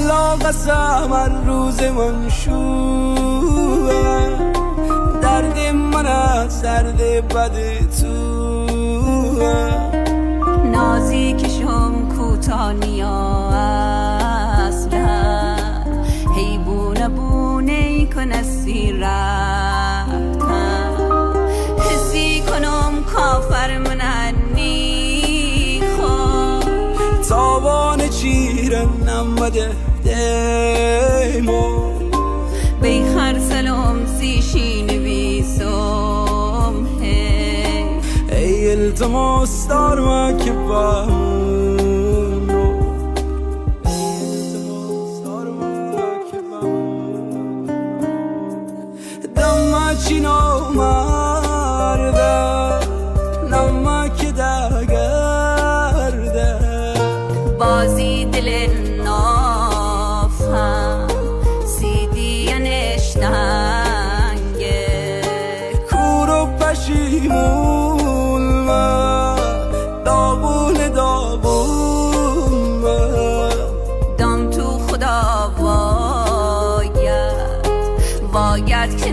لا قسم هر روز من شوه، درد من از درد بد تو. نازی کشم کوتانیا اصلا حیبونه بونه کنسی رفتن، حسی کنم کافر مننی خود تاوان چیرن نمده دیمو بیخر سلام سیشی نویسم ای التماس دار ما که بمونو، التماس دار ما که بمونو. دمچی نامرده نمک دگرده، بازی دل نافم سیدی نشتنگه کور و پشیمون داغون داغون دم تو خدا باید که